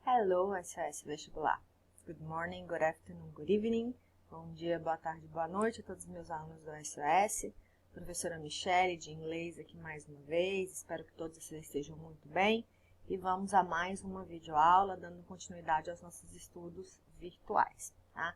Hello, SOS Vestibular. Good morning, good afternoon, good evening. Bom dia, boa tarde, boa noite a todos os meus alunos do SOS. Professora Michele, de inglês, aqui mais uma vez. Espero que todos vocês estejam muito bem. E vamos a mais uma videoaula, dando continuidade aos nossos estudos virtuais. Tá?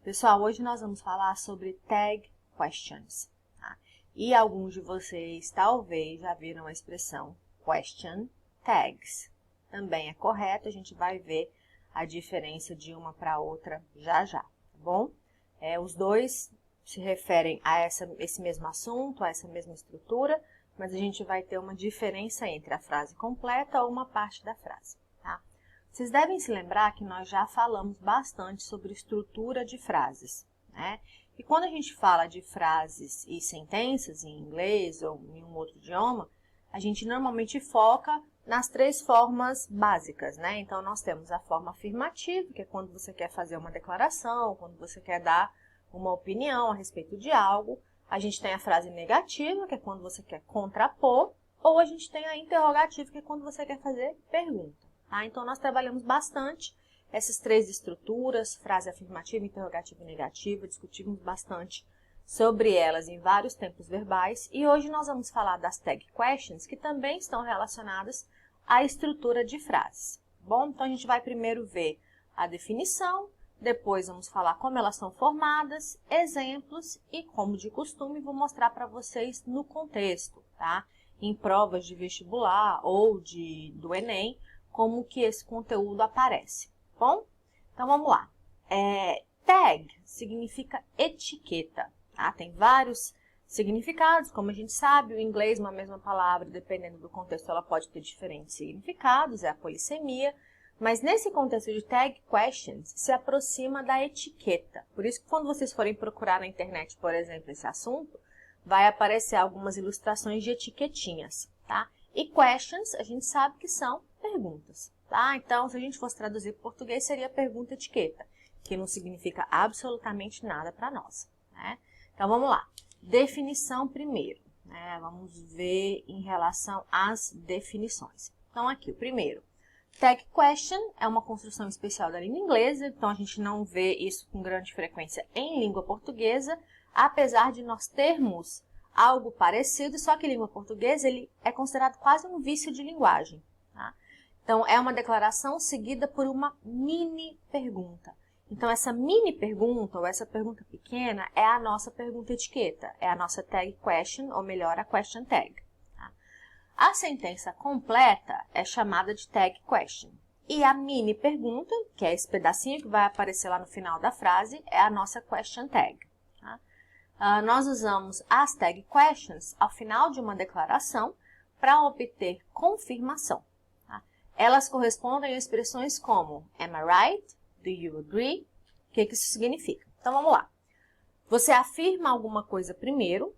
Pessoal, hoje nós vamos falar sobre tag questions. Tá? E alguns de vocês talvez já viram a expressão question tags. Também é correto, a gente vai ver a diferença de uma para outra já, tá bom? Os dois se referem a esse mesmo assunto, a essa mesma estrutura, mas a gente vai ter uma diferença entre a frase completa ou uma parte da frase, tá? Vocês devem se lembrar que nós já falamos bastante sobre estrutura de frases, né? E quando a gente fala de frases e sentenças em inglês ou em um outro idioma, a gente normalmente foca nas três formas básicas, né? Então, nós temos a forma afirmativa, que é quando você quer fazer uma declaração, quando você quer dar uma opinião a respeito de algo. A gente tem a frase negativa, que é quando você quer contrapor, ou a gente tem a interrogativa, que é quando você quer fazer pergunta, tá? Então, nós trabalhamos bastante essas três estruturas, frase afirmativa, interrogativa e negativa, discutimos bastante sobre elas em vários tempos verbais, e hoje nós vamos falar das tag questions, que também estão relacionadas à estrutura de frases. Bom, então a gente vai primeiro ver a definição, depois vamos falar como elas são formadas, exemplos e, como de costume, vou mostrar para vocês no contexto, tá? Em provas de vestibular ou do Enem, como que esse conteúdo aparece. Bom, então vamos lá. Tag significa etiqueta. Tá? Tem vários significados, como a gente sabe, o inglês, uma mesma palavra, dependendo do contexto, ela pode ter diferentes significados, é a polissemia, mas nesse contexto de tag questions, se aproxima da etiqueta. Por isso que quando vocês forem procurar na internet, por exemplo, esse assunto, vai aparecer algumas ilustrações de etiquetinhas, tá? E questions, a gente sabe que são perguntas, tá? Então, se a gente fosse traduzir para o português, seria pergunta-etiqueta, que não significa absolutamente nada para nós, né? Então, vamos lá. Definição primeiro, né? Vamos ver em relação às definições. Então, aqui, o primeiro. Tag question é uma construção especial da língua inglesa, então a gente não vê isso com grande frequência em língua portuguesa, apesar de nós termos algo parecido, só que em língua portuguesa ele é considerado quase um vício de linguagem, tá? Então, é uma declaração seguida por uma mini pergunta. Então, essa mini pergunta, ou essa pergunta pequena, é a nossa pergunta etiqueta, é a nossa tag question, ou melhor, a question tag. Tá? A sentença completa é chamada de tag question. E a mini pergunta, que é esse pedacinho que vai aparecer lá no final da frase, é a nossa question tag. Tá? Nós usamos as tag questions ao final de uma declaração para obter confirmação. Tá? Elas correspondem a expressões como am I right? Do you agree? O que isso significa? Então, vamos lá. Você afirma alguma coisa primeiro,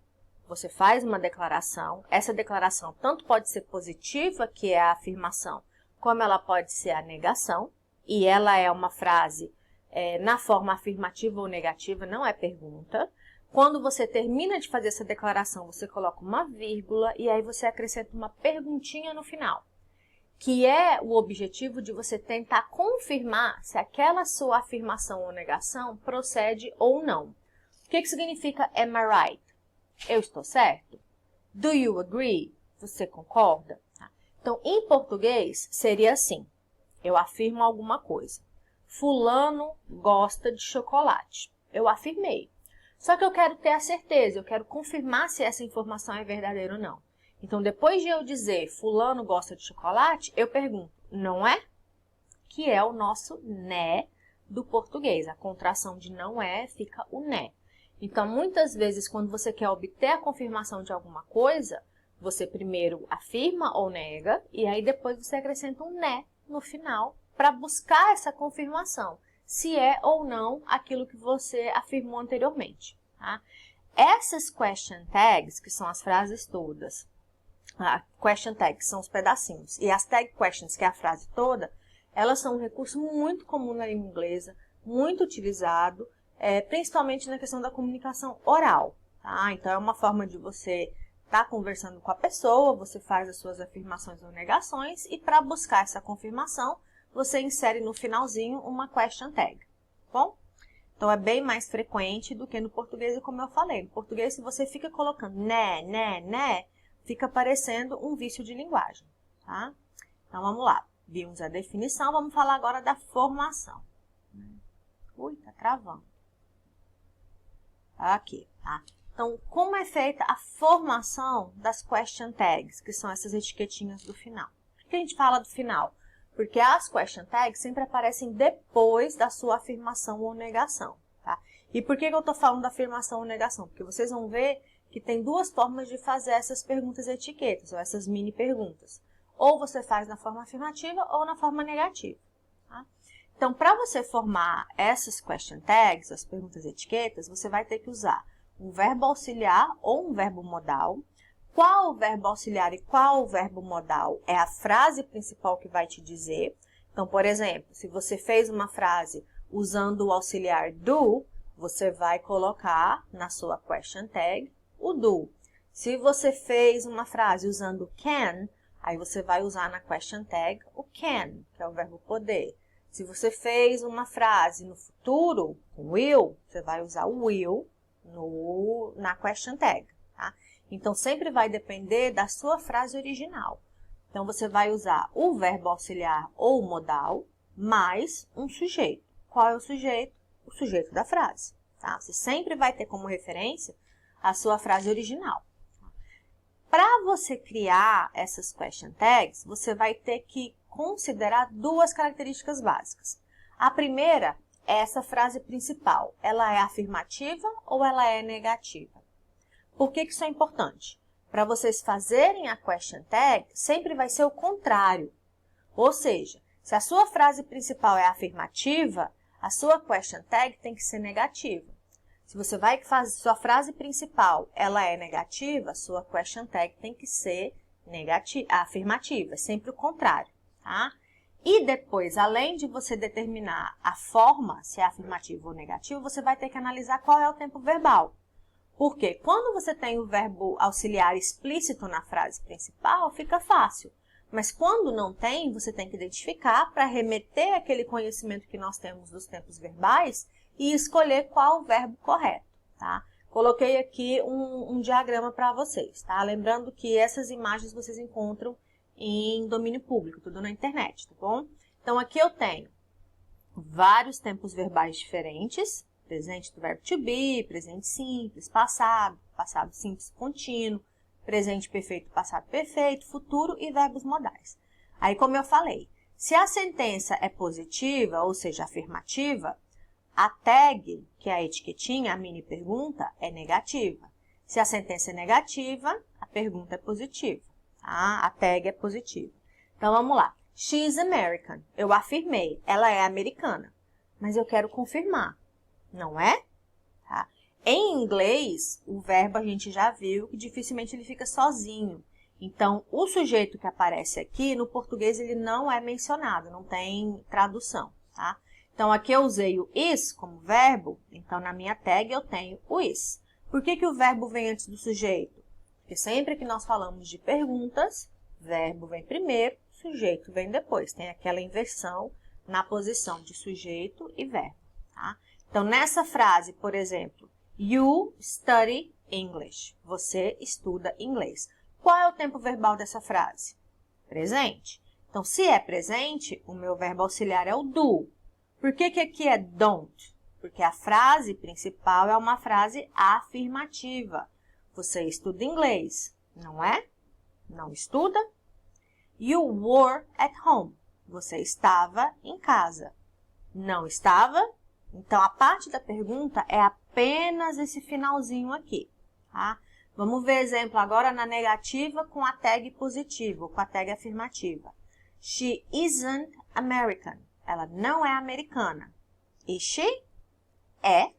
você faz uma declaração. Essa declaração tanto pode ser positiva, que é a afirmação, como ela pode ser a negação. E ela é uma frase na forma afirmativa ou negativa, não é pergunta. Quando você termina de fazer essa declaração, você coloca uma vírgula e aí você acrescenta uma perguntinha no final, que é o objetivo de você tentar confirmar se aquela sua afirmação ou negação procede ou não. O que significa am I right? Eu estou certo? Do you agree? Você concorda? Então, em português, seria assim. Eu afirmo alguma coisa. Fulano gosta de chocolate. Eu afirmei. Só que eu quero ter a certeza, eu quero confirmar se essa informação é verdadeira ou não. Então, depois de eu dizer fulano gosta de chocolate, eu pergunto, não é? Que é o nosso né do português. A contração de não é fica o né. Então, muitas vezes, quando você quer obter a confirmação de alguma coisa, você primeiro afirma ou nega, e aí depois você acrescenta um né no final para buscar essa confirmação, se é ou não aquilo que você afirmou anteriormente. Tá? Essas question tags, que são as frases todas, question tags são os pedacinhos, e as tag questions, que é a frase toda, elas são um recurso muito comum na língua inglesa, muito utilizado, principalmente na questão da comunicação oral. Tá? Então, é uma forma de você estar conversando com a pessoa, você faz as suas afirmações ou negações, e para buscar essa confirmação, você insere no finalzinho uma question tag, tá bom? Então, é bem mais frequente do que no português, como eu falei. No português, se você fica colocando né, fica parecendo um vício de linguagem, tá? Então, vamos lá. Vimos a definição, vamos falar agora da formação. Ui, tá travando. Aqui, tá? Então, como é feita a formação das question tags, que são essas etiquetinhas do final? Por que a gente fala do final? Porque as question tags sempre aparecem depois da sua afirmação ou negação, tá? E por que eu estou falando da afirmação ou negação? Porque vocês vão ver que tem duas formas de fazer essas perguntas e etiquetas, ou essas mini perguntas. Ou você faz na forma afirmativa ou na forma negativa, tá? Então, para você formar essas question tags, as perguntas e etiquetas, você vai ter que usar um verbo auxiliar ou um verbo modal. Qual o verbo auxiliar e qual o verbo modal é a frase principal que vai te dizer. Então, por exemplo, se você fez uma frase usando o auxiliar do, você vai colocar na sua question tag o do. Se você fez uma frase usando can, aí você vai usar na question tag o can, que é o verbo poder. Se você fez uma frase no futuro, com will, você vai usar o will na question tag, tá? Então, sempre vai depender da sua frase original. Então, você vai usar o verbo auxiliar ou modal, mais um sujeito. Qual é o sujeito? O sujeito da frase, tá? Você sempre vai ter como referência a sua frase original. Para você criar essas question tags, você vai ter que considerar duas características básicas. A primeira é essa frase principal. Ela é afirmativa ou ela é negativa? Por que isso é importante? Para vocês fazerem a question tag, sempre vai ser o contrário. Ou seja, se a sua frase principal é afirmativa, a sua question tag tem que ser negativa. Se você vai fazer sua frase principal, ela é negativa, sua question tag tem que ser afirmativa, é sempre o contrário, tá? E depois, além de você determinar a forma, se é afirmativo ou negativo, você vai ter que analisar qual é o tempo verbal. Porque quando você tem o verbo auxiliar explícito na frase principal, fica fácil. Mas quando não tem, você tem que identificar para remeter aquele conhecimento que nós temos dos tempos verbais e escolher qual o verbo correto, tá? Coloquei aqui um diagrama para vocês, tá? Lembrando que essas imagens vocês encontram em domínio público, tudo na internet, tá bom? Então, aqui eu tenho vários tempos verbais diferentes, presente do verbo to be, presente simples, passado, passado simples contínuo, presente perfeito, passado perfeito, futuro e verbos modais. Aí, como eu falei, se a sentença é positiva, ou seja, afirmativa, a tag, que é a etiquetinha, a mini pergunta, é negativa. Se a sentença é negativa, a pergunta é positiva, tá? A tag é positiva. Então, vamos lá. She is American. Eu afirmei, ela é americana, mas eu quero confirmar, não é? Tá? Em inglês, o verbo a gente já viu que dificilmente ele fica sozinho. Então, o sujeito que aparece aqui, no português, ele não é mencionado, não tem tradução, tá? Então, aqui eu usei o is como verbo, então na minha tag eu tenho o is. Por que o verbo vem antes do sujeito? Porque sempre que nós falamos de perguntas, verbo vem primeiro, sujeito vem depois. Tem aquela inversão na posição de sujeito e verbo, tá? Então, nessa frase, por exemplo, you study English. Você estuda inglês. Qual é o tempo verbal dessa frase? Presente. Então, se é presente, o meu verbo auxiliar é o do. Por que aqui é don't? Porque a frase principal é uma frase afirmativa. Você estuda inglês, não é? Não estuda? You were at home. Você estava em casa. Não estava? Então, a parte da pergunta é apenas esse finalzinho aqui, tá? Vamos ver exemplo agora na negativa com a tag positiva, com a tag afirmativa. She isn't American. Ela não é americana. Is she? É.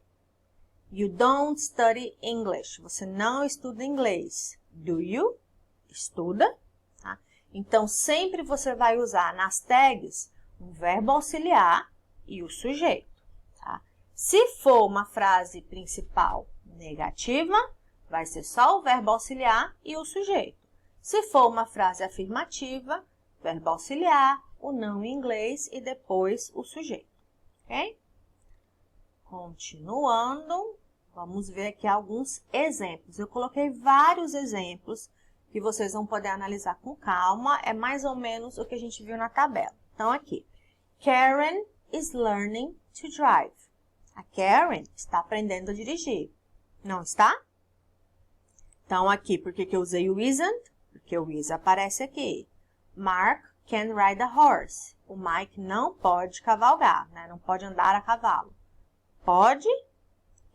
You don't study English. Você não estuda inglês. Do you? Estuda. Tá? Então, sempre você vai usar nas tags um verbo auxiliar e o sujeito. Tá? Se for uma frase principal negativa, vai ser só o verbo auxiliar e o sujeito. Se for uma frase afirmativa, verbo auxiliar, o não em inglês e depois o sujeito, ok? Continuando, vamos ver aqui alguns exemplos. Eu coloquei vários exemplos que vocês vão poder analisar com calma. É mais ou menos o que a gente viu na tabela. Então, aqui. Karen is learning to drive. A Karen está aprendendo a dirigir. Não está? Então, aqui, por que eu usei o isn't? Porque o is aparece aqui. Mark can ride a horse. O Mike não pode cavalgar, né? Não pode andar a cavalo. Pode?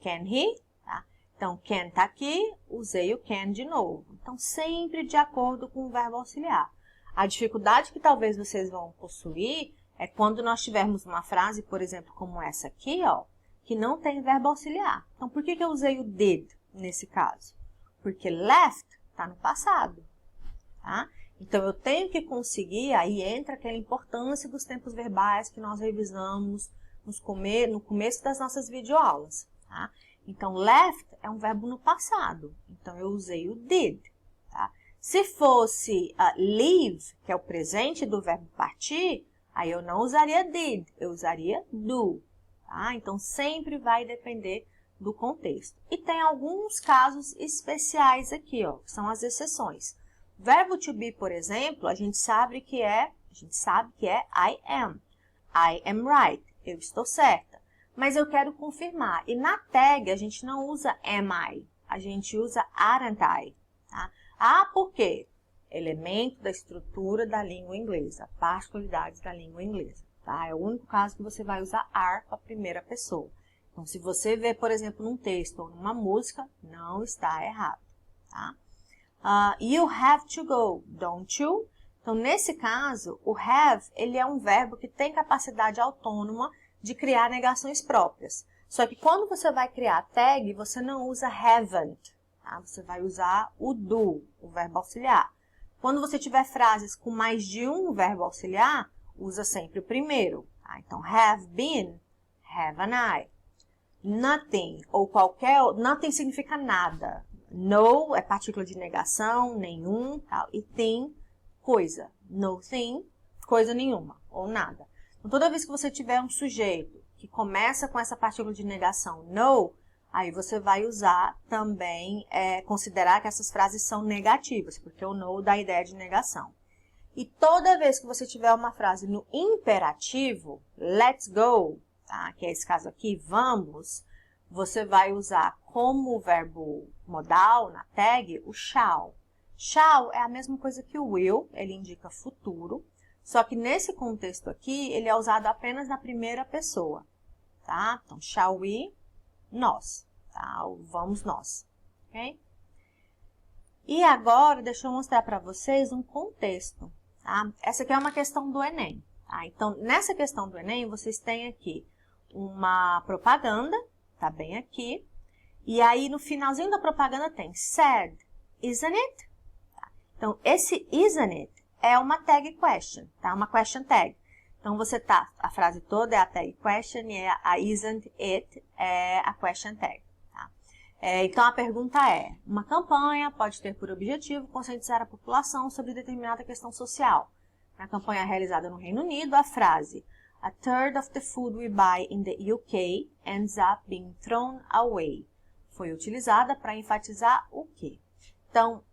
Can he? Tá? Então, can tá aqui, usei o can de novo. Então, sempre de acordo com o verbo auxiliar. A dificuldade que talvez vocês vão possuir é quando nós tivermos uma frase, por exemplo, como essa aqui, ó, que não tem verbo auxiliar. Então, por que eu usei o did nesse caso? Porque left está no passado, tá? Então, eu tenho que conseguir, aí entra aquela importância dos tempos verbais que nós revisamos no começo das nossas videoaulas, tá? Então, left é um verbo no passado, então eu usei o did, tá? Se fosse leave, que é o presente do verbo partir, aí eu não usaria did, eu usaria do, tá? Então, sempre vai depender do contexto. E tem alguns casos especiais aqui, ó, que são as exceções. Verbo to be, por exemplo, a gente sabe que é I am. I am right. Eu estou certa. Mas eu quero confirmar. E na tag, a gente não usa am I. A gente usa aren't I. Tá? Ah, por quê? Elemento da estrutura da língua inglesa. Particularidades da língua inglesa. Tá? É o único caso que você vai usar are para a primeira pessoa. Então, se você vê, por exemplo, num texto ou numa música, não está errado. Tá? You have to go, don't you? Então, nesse caso, o have, ele é um verbo que tem capacidade autônoma de criar negações próprias. Só que quando você vai criar a tag, você não usa haven't, tá? Você vai usar o do, o verbo auxiliar. Quando você tiver frases com mais de um verbo auxiliar, usa sempre o primeiro. Tá? Então, have been, haven't I. Nothing, ou qualquer... Nothing significa nada. No é partícula de negação, nenhum, tal. E thing, coisa. No thing, coisa nenhuma, ou nada. Então, toda vez que você tiver um sujeito que começa com essa partícula de negação, no, aí você vai usar também, considerar que essas frases são negativas, porque o no dá a ideia de negação. E toda vez que você tiver uma frase no imperativo, let's go, tá? Que é esse caso aqui, vamos, você vai usar como verbo modal na tag o shall. Shall é a mesma coisa que o will, ele indica futuro, só que nesse contexto aqui, ele é usado apenas na primeira pessoa, tá? Então, shall we, nós, tá? Vamos nós, ok? E agora, deixa eu mostrar para vocês um contexto, tá? Essa aqui é uma questão do Enem, tá? Então, nessa questão do Enem, vocês têm aqui uma propaganda, tá bem aqui, e aí no finalzinho da propaganda tem said, isn't it? Tá? Então, esse isn't it é uma tag question, tá? Uma question tag. Então, a frase toda é a tag question e a isn't it é a question tag, tá? Então, a pergunta é, uma campanha pode ter por objetivo conscientizar a população sobre determinada questão social. Na campanha realizada no Reino Unido, a frase a third of the food we buy in the UK ends up being thrown away foi utilizada para enfatizar o quê? Então,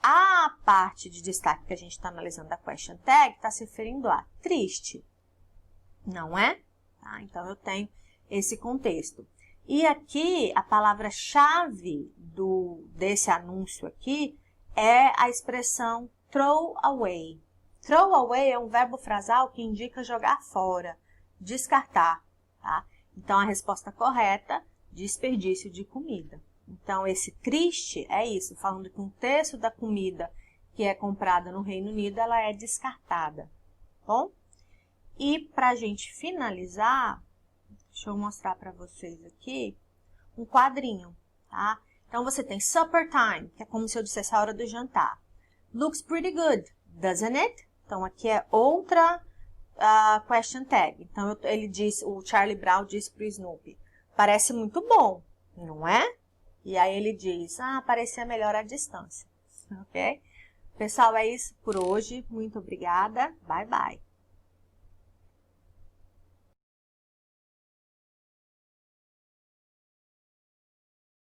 a parte de destaque que a gente está analisando da question tag está se referindo a triste, não é? Tá? Então, eu tenho esse contexto. E aqui, a palavra-chave desse anúncio aqui é a expressão throw away. Throw away é um verbo frasal que indica jogar fora, descartar, tá? Então, a resposta correta, desperdício de comida. Então, esse triste é isso, falando que um terço da comida que é comprada no Reino Unido, ela é descartada, bom? E para a gente finalizar, deixa eu mostrar para vocês aqui um quadrinho, tá? Então, você tem supper time, que é como se eu dissesse a hora do jantar. Looks pretty good, doesn't it? Então, aqui é outra question tag. Então, o Charlie Brown diz para o Snoopy, parece muito bom, não é? E aí ele diz, parecia melhor à distância, ok? Pessoal, é isso por hoje. Muito obrigada. Bye, bye.